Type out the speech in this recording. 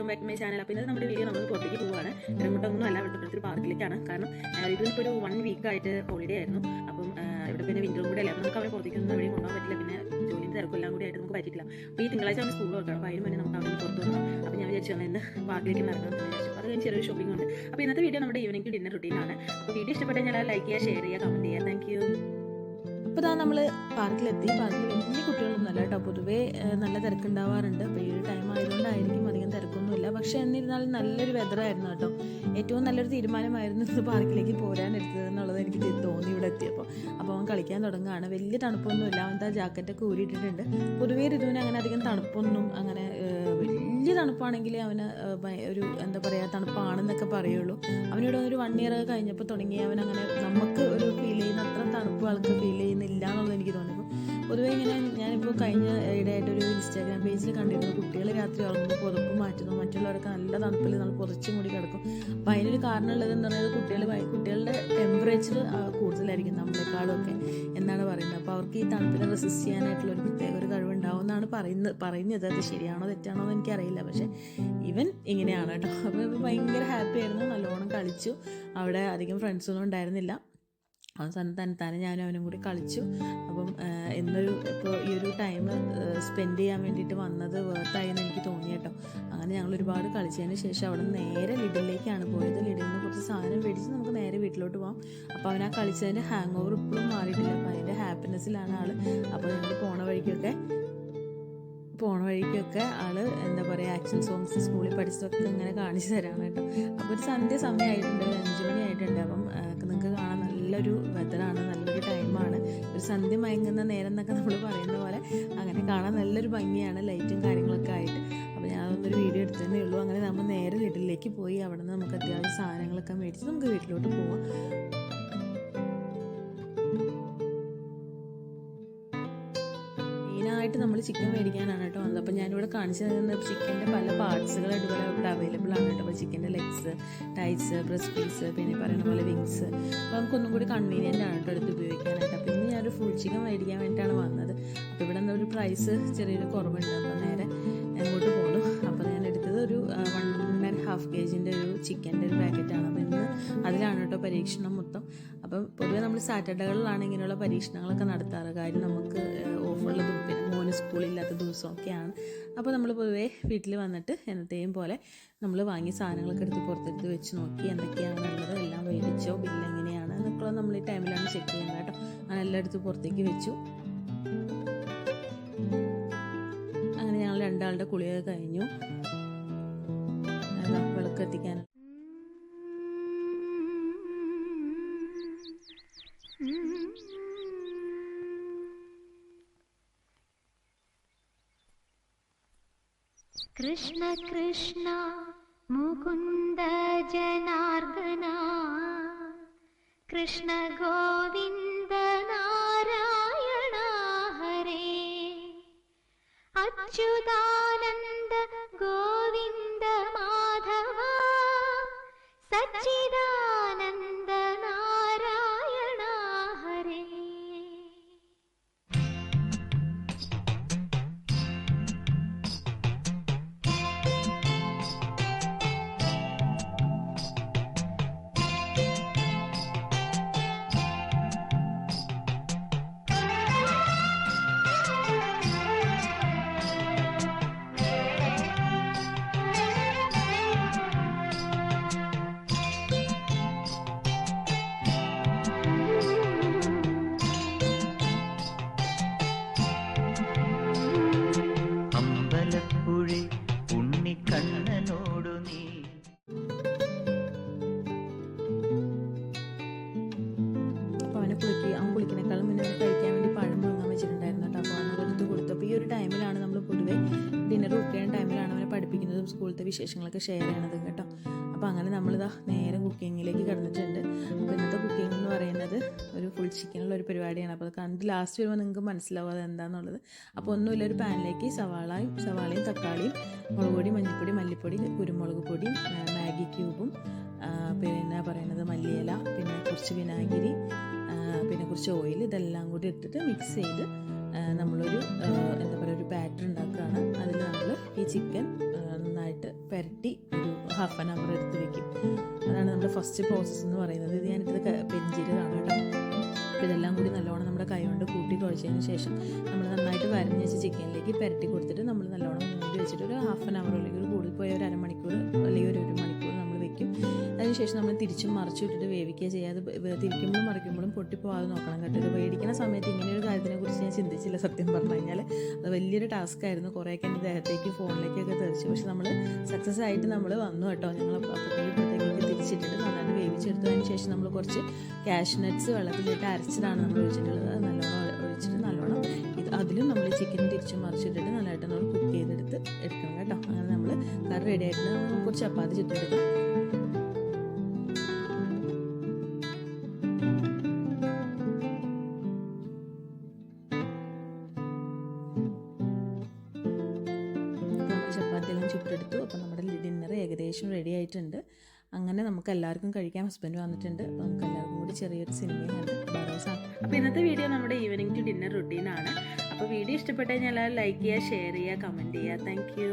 Welcome back to my channel. അപ്പോൾ ഇന്നത്തെ നമ്മുടെ വീഡിയോ നമ്മൾ പുറത്തേക്ക് പോവുകയാണ്. ഇടങ്ങോട്ടൊന്നും അല്ല, ഇവിടുത്തെ പാർക്കിലേക്കാണ്. കാരണം ഇതിപ്പോൾ ഒരു 1 വീക്കായിട്ട് ഹോളിഡേ ആയിരുന്നു. അപ്പം ഇവിടെ പിന്നെ വിൻ്ററും കൂടെ അല്ല, അപ്പോൾ നമുക്ക് അവരെ പുറത്തേക്കൊന്നും എവിടെയും കൊണ്ടുപോകാൻ പറ്റില്ല. പിന്നെ ജോലിയും തിരക്കെല്ലാം കൂടി ആയിട്ട് നമുക്ക് പറ്റില്ല. അപ്പോൾ ഈ തിങ്കളാഴ്ച അവന് സ്കൂൾ വെക്കണം. അപ്പോൾ അതിന് മുന്നേ നമുക്ക് അവിടെ പുറത്ത് പോകാം. അപ്പോൾ ഞാൻ വിചാരിച്ചു ഇന്ന് പാർക്കിലേക്ക് ഇറങ്ങാൻ വിചാരിച്ചു. അത് കഴിഞ്ഞ് ചെറിയൊരു ഷോപ്പിംഗ് ഉണ്ട്. അപ്പോൾ ഇന്നത്തെ വീഡിയോ നമ്മുടെ ഈവനിംഗ് ഡിന്നർ റുട്ടീനാണ്. അപ്പോൾ വീഡിയോ ഇഷ്ടപ്പെട്ട ഞാൻ ലൈക്ക് ചെയ്യുക, ഷെയർ ചെയ്യുക, കമൻറ്റ് ചെയ്യുക. Thank you. അപ്പോൾ ഇതാ നമ്മൾ പാർക്കിലെത്തി. പാർക്കിൽ വലിയ കുട്ടികളൊന്നുമല്ല കേട്ടോ, പൊതുവേ നല്ല തിരക്കുണ്ടാവാറുണ്ട്. അപ്പോൾ ഈ ഒരു ടൈം ആയതുകൊണ്ടായിരിക്കും അധികം തിരക്കൊന്നുമില്ല. പക്ഷേ എന്നിരുന്നാലും നല്ലൊരു വെതറായിരുന്നു കേട്ടോ. ഏറ്റവും നല്ലൊരു തീരുമാനമായിരുന്നു ഇത് പാർക്കിലേക്ക് പോരാനെടുത്തത് എന്നുള്ളത് എനിക്ക് തോന്നി ഇവിടെ എത്തിയപ്പോൾ. അപ്പോൾ അവൻ കളിക്കാൻ തുടങ്ങുകയാണ്. വലിയ തണുപ്പൊന്നുമില്ല, അവൻ ജാക്കറ്റൊക്കെ ഊരിയിട്ടിട്ടുണ്ട്. പൊതുവേ ഋതുവിന് അങ്ങനെ അധികം തണുപ്പൊന്നും അങ്ങനെ വലിയ തണുപ്പാണെങ്കിൽ അവന് ഒരു എന്താ പറയുക തണുപ്പാണെന്നൊക്കെ പറയുള്ളൂ. അവനിവിടെ ഒരു 1 ഇയർ കഴിഞ്ഞപ്പോൾ തുടങ്ങി അവൻ അങ്ങനെ നമുക്ക് ഒരു ഫീൽ ചെയ്യുന്ന അത്ര തണുപ്പ് ആൾക്ക് ഫീൽ ചെയ്യുന്നില്ല എന്നുള്ളത് എനിക്ക് തോന്നിയപ്പോൾ. പൊതുവേ ഇങ്ങനെ ഞാനിപ്പോൾ കഴിഞ്ഞ ഇടയായിട്ടൊരു ഇൻസ്റ്റാഗ്രാം പേജിൽ കണ്ടിരുന്നു, കുട്ടികൾ രാത്രി ഉറങ്ങുമ്പോൾ പുതപ്പ് മാറ്റുന്നു, മറ്റുള്ളവരൊക്കെ നല്ല തണുപ്പിൽ നമ്മൾ പുതച്ചും കൂടി കിടക്കും. അപ്പോൾ അതിനൊരു കാരണമുള്ളത് എന്ന് പറയുന്നത് കുട്ടികളുടെ ടെമ്പറേച്ചർ കൂടുതലായിരിക്കും നമ്മളെക്കാളും ഒക്കെ എന്നാണ് പറയുന്നത്. അപ്പോൾ അവർക്ക് ഈ തണുപ്പിനെ റെസിസ്റ്റ് ചെയ്യാനായിട്ടുള്ള ഒരു പ്രത്യേക ഒരു കഴിവുണ്ടാവും എന്നാണ് പറയുന്നത്. അത് ശരിയാണോ തെറ്റാണോ എന്ന് എനിക്കറിയില്ല, പക്ഷേ ഇവൻ ഇങ്ങനെയാണ് കേട്ടോ. അപ്പോൾ ഭയങ്കര ഹാപ്പി ആയിരുന്നു, നല്ലോണം കളിച്ചു. അവിടെ അധികം ഫ്രണ്ട്സൊന്നും ഉണ്ടായിരുന്നില്ല. തന്നെത്താനെ ഞാനും അവനും കൂടി കളിച്ചു. അപ്പം ഇപ്പോൾ ഈ ഒരു ടൈം സ്പെൻഡ് ചെയ്യാൻ വേണ്ടിയിട്ട് വന്നത് വേർത്തായി എന്ന് എനിക്ക് തോന്നി കേട്ടോ. അങ്ങനെ ഞങ്ങൾ ഒരുപാട് കളിച്ചതിന് ശേഷം അവിടെ നിന്ന് നേരെ ലിഡിലേക്കാണ് പോയത്. ലിഡിൽ നിന്ന് കുറച്ച് സാധനം മേടിച്ച് നമുക്ക് നേരെ വീട്ടിലോട്ട് പോകാം. അപ്പോൾ അവൻ ആ കളിച്ചതിൻ്റെ ഹാങ് ഓവർ ഇപ്പോഴും മാറിയിട്ടില്ല. അപ്പോൾ അതിൻ്റെ ഹാപ്പിനെസ്സിലാണ് ആൾ. അപ്പോൾ ഞങ്ങൾ പോണ വഴിക്കൊക്കെ ആൾ എന്താ പറയുക ആക്ഷൻ സോങ്സ് സ്കൂളിൽ പഠിച്ചതൊക്കെ ഇങ്ങനെ കാണിച്ചു തരാണ് കേട്ടോ. അപ്പോൾ ഒരു സമയമായിട്ടുണ്ട്, 5 മണി ആയിട്ടുണ്ട്. അപ്പം നിങ്ങൾക്ക് കാണാൻ നല്ലൊരു വെതറാണ്, നല്ലൊരു ടൈമാണ്. ഒരു സന്ധ്യ മയങ്ങുന്ന നേരം എന്നൊക്കെ നമ്മൾ പറയുന്ന പോലെ അങ്ങനെ കാണാൻ നല്ലൊരു ഭംഗിയാണ്, ലൈറ്റും കാര്യങ്ങളൊക്കെ ആയിട്ട്. അപ്പോൾ ഞാനൊന്നൊരു വീഡിയോ എടുത്തതേ ഉള്ളൂ. അങ്ങനെ നമ്മൾ നേരെ ലിഡിലേക്ക് പോയി അവിടെ നിന്ന് നമുക്ക് അത്യാവശ്യം സാധനങ്ങളൊക്കെ മേടിച്ച് നമുക്ക് വീട്ടിലോട്ട് പോവാം. മെയിനായിട്ട് നമ്മൾ ചിക്കൻ മേടിക്കാനാണ് കേട്ടോ വന്നത്. അപ്പോൾ ഞാനിവിടെ കാണിച്ചു തരുന്നത് ചിക്കൻ്റെ പല പാർട്സുകൾ ഇവിടെ അവൈലബിൾ ആണ് കേട്ടോ. അപ്പോൾ ചിക്കൻ്റെ ലെഗ്സ്, ടൈസ്, ബ്രസ്റ്റ് പീസ്, പിന്നെ പറയുന്ന പോലെ വിങ്സ്. അപ്പോൾ നമുക്കൊന്നും കൂടി കൺവീനിയൻ്റ് ആണ് കേട്ടോ എടുത്ത് ഉപയോഗിക്കാനായിട്ട്. അപ്പോൾ ഇന്ന് ഞാനൊരു ഫുൾ ചിക്കൻ മേടിക്കാൻ വേണ്ടിയിട്ടാണ് വന്നത്. അപ്പോൾ ഇവിടെ നിന്ന് ഒരു പ്രൈസ് ചെറിയൊരു കുറവുണ്ട്. അപ്പോൾ നേരെ അങ്ങോട്ട് പോന്നു. അപ്പോൾ ഞാൻ എടുത്തത് ഒരു 1.5 kg ഒരു ചിക്കൻ്റെ ഒരു പാക്കറ്റാണ്. അപ്പോൾ ഇന്ന് അതിലാണ് കേട്ടോ പരീക്ഷണം മൊത്തം. അപ്പം പൊതുവേ നമ്മൾ സാറ്റർഡേകളിലാണ് ഇങ്ങനെയുള്ള പരീക്ഷണങ്ങളൊക്കെ നടത്താറ്. കാര്യം നമുക്ക് ഓഫുള്ളതും പിന്നെ മോന് സ്കൂളില്ലാത്ത ദിവസമൊക്കെയാണ്. അപ്പോൾ നമ്മൾ പൊതുവേ വീട്ടിൽ വന്നിട്ട് എന്നത്തെയും പോലെ നമ്മൾ വാങ്ങിയ സാധനങ്ങളൊക്കെ എടുത്ത് പുറത്തെടുത്ത് വെച്ച് നോക്കി എന്തൊക്കെയാണുള്ളത്, എല്ലാം മേടിച്ചോ, ബില്ല് എങ്ങനെയാണ് എന്നൊക്കെ നമ്മൾ ഈ ടൈമിലാണ് ചെക്ക് ചെയ്യുന്നത് കേട്ടോ. അങ്ങനെ എല്ലാം എടുത്ത് പുറത്തേക്ക് വെച്ചു. അങ്ങനെ ഞങ്ങൾ 2 ആളുടെ കുളിയൊക്കെ കഴിഞ്ഞു. വിളക്ക് എത്തിക്കാൻ കൃഷ്ണ കൃഷ്ണ മുകുന്ദ ജനാർദ്ദന കൃഷ്ണ ഗോവിന്ദ നാരായണ ഹരേ അച്യുതാനന്ദ ഗോവിന്ദ മാധവ സച്ചിദാനന്ദ നാരായണ ഹരേ. അവൻ കുളിക്കുന്നേക്കാളും മുന്നേ കഴിക്കാൻ വേണ്ടി പഴം വാങ്ങാൻ വെച്ചിട്ടുണ്ടായിരുന്നു കേട്ടോ. അപ്പോൾ അവനെടുത്ത് കൊടുത്തു. അപ്പോൾ ഈ ഒരു ടൈമിലാണ് നമ്മൾ പൊതുവേ ഡിന്നർ കുക്ക് ചെയ്യുന്ന ടൈമിലാണ് അവനെ പഠിപ്പിക്കുന്നതും സ്കൂളിലത്തെ വിശേഷങ്ങളൊക്കെ ഷെയർ ചെയ്യണതും കേട്ടോ. അപ്പോൾ അങ്ങനെ നമ്മളിതാ നേരെ കുക്കിങ്ങിലേക്ക് കിടന്നിട്ടുണ്ട്. അപ്പോൾ ഇന്നത്തെ കുക്കിംഗ് എന്ന് പറയുന്നത് ഒരു ഫുൾ ചിക്കനുള്ള ഒരു പരിപാടിയാണ്. അപ്പോൾ അത് കണ്ട് ലാസ്റ്റ് വരുമ്പോൾ നിങ്ങൾക്ക് മനസ്സിലാവും അത് എന്താണെന്നുള്ളത്. അപ്പോൾ ഒന്നുമില്ല, ഒരു പാനിലേക്ക് സവാളയും തക്കാളിയും, മുളക് പൊടി, മഞ്ഞൾപ്പൊടി, മല്ലിപ്പൊടി, കുരുമുളക് പൊടി, മാഗി ക്യൂബും, പിന്നെ പറയുന്നത് മല്ലിയില, പിന്നെ കുറച്ച് വിനാഗിരി, പിന്നെ കുറച്ച് ഓയിൽ, ഇതെല്ലാം കൂടി ഇട്ടിട്ട് മിക്സ് ചെയ്ത് നമ്മളൊരു എന്താ പറയുക ഒരു ബാറ്റർ ഉണ്ടാക്കുകയാണ്. അതിൽ നമ്മൾ ഈ ചിക്കൻ നന്നായിട്ട് പുരട്ടി ഒരു ഹാഫ് ആൻ അവർ എടുത്ത് വെക്കും. അതാണ് നമ്മുടെ ഫസ്റ്റ് പ്രോസസ്സ് എന്ന് പറയുന്നത്. ഇത് ഞാനിട്ടത് പെരിഞ്ചീരകമാണ് കേട്ടോ. അപ്പോൾ ഇതെല്ലാം കൂടി നല്ലോണം നമ്മുടെ കൈ കൊണ്ട് കൂട്ടി കുഴച്ചതിന് ശേഷം നമ്മൾ നന്നായിട്ട് വരഞ്ഞ് വെച്ച് ചിക്കനിലേക്ക് പുരട്ടി കൊടുത്തിട്ട് നമ്മൾ നല്ലോണം മൂടി വെച്ചിട്ട് ഒരു ഹാഫ് ആൻ അവർ അല്ലെങ്കിൽ ഒരു കൂടുതൽ പോയ ഒരു അരമണിക്കൂർ അല്ലെങ്കിൽ ഒരു മണിക്കൂർ നമ്മൾ വെക്കും. അതിനുശേഷം നമ്മൾ തിരിച്ചും മറിച്ചും ഇട്ടിട്ട് വേവിക്കുക ചെയ്യാതെ തിരിക്കുമ്പോഴും മറിക്കുമ്പോഴും പൊട്ടിപ്പോകാതെ നോക്കണം കേട്ടോ. ഇത് മേടിക്കുന്ന സമയത്ത് ഇങ്ങനെയൊരു കാര്യത്തിനെക്കുറിച്ച് ഞാൻ ചിന്തിച്ചില്ല സത്യം പറഞ്ഞു കഴിഞ്ഞാൽ. അത് വലിയൊരു ടാസ്ക് ആയിരുന്നു. കുറേയൊക്കെ എൻ്റെ ദേഹത്തേക്ക് ഫോണിലേക്കൊക്കെ തെറിച്ചു. പക്ഷെ നമ്മൾ സക്സസ് ആയിട്ട് നമ്മൾ വന്നു കേട്ടോ. ഞങ്ങൾ അപ്പോഴത്തേക്ക് തിരിച്ചിട്ടിട്ട് നന്നായിട്ട് വേവിച്ചെടുത്തു. അതിന് ശേഷം നമ്മൾ കുറച്ച് കാഷ്നട്ട്സ് വെള്ളത്തിലിട്ട് അരച്ചതാണ് നമ്മൾ ഒഴിച്ചിട്ടുള്ളത്. അത് നല്ലോണം ഒഴിച്ചിട്ട് നല്ലോണം അതിലും നമ്മൾ ചിക്കൻ തിരിച്ചും മറിച്ചിട്ടിട്ട് നല്ലതായിട്ട് നമ്മൾ കുക്ക് ചെയ്തെടുക്കണം കേട്ടോ. അങ്ങനെ നമ്മൾ കറി റെഡി ആയിട്ട് നമുക്ക് കുറച്ച് ചപ്പാത്തി ചുട്ടെടുക്കാം. ചപ്പാത്തിയെല്ലാം ചുട്ടെടുത്തു. അപ്പോൾ നമ്മുടെ ഡിന്നർ ഏകദേശം റെഡി ആയിട്ടുണ്ട്. അങ്ങനെ നമുക്ക് എല്ലാവർക്കും കഴിക്കാൻ ഹസ്ബൻഡ് വന്നിട്ടുണ്ട്. അപ്പോൾ നമുക്ക് എല്ലാവർക്കും കൂടി ചെറിയൊരു സിനിമയും കണ്ട് ബറോസാണ്. അപ്പോൾ ഇന്നത്തെ വീഡിയോ നമ്മുടെ ഈവനിങ് ടു ഡിന്നർ റുട്ടീനാണ്. അപ്പോൾ വീഡിയോ ഇഷ്ടപ്പെട്ട് കഴിഞ്ഞാൽ ലൈക്ക് ചെയ്യുക, ഷെയർ ചെയ്യുക, കമൻറ്റ് ചെയ്യുക. Thank you.